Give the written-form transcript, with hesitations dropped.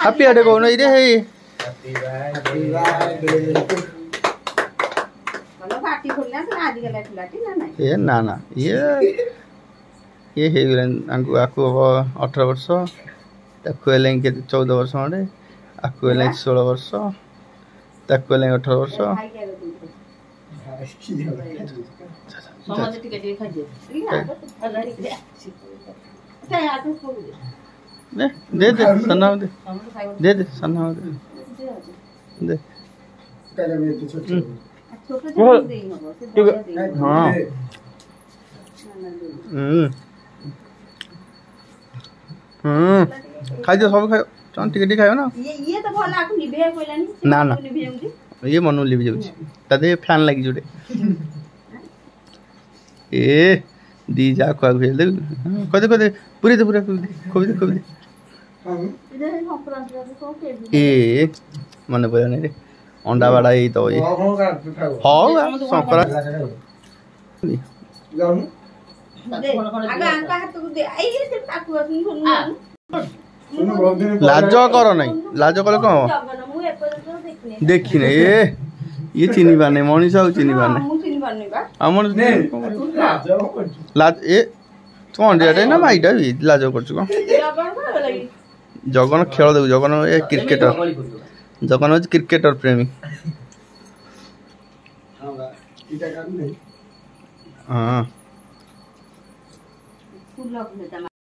happy birthday कौन इरे हे ये ना ना ये हे गलन आकु 18 वर्ष ताकु एलें के 14 वर्ष खंडे आकु एलें 16 वर्ष ताकु एलें 18 वर्ष दे दे सन्ना दे सन्ना दे हाँ खाई दियो सब खाओ चल टिके खाओ ना ये तो भला आकु निभे कोइलानी ना ना ये मनु लिबि जाउछि तदे फैन लागि जुडे ए दी जा को भेल दे कदे पूरे दे पूरा खोबी दे ए मने पड़े नहीं रे अंडा बड़ा ही तो ये हां संकरा लाज कर नहीं लाज कर कौन देखी ये चिन्ह पाने मनीष आ चिन्ह पाने लाज ए कौन रे ना माइटा भी लाज कर जगन खेल देख जगन ए क्रिकेटर जगन हूँ क्रिकेटर प्रेमी हाँ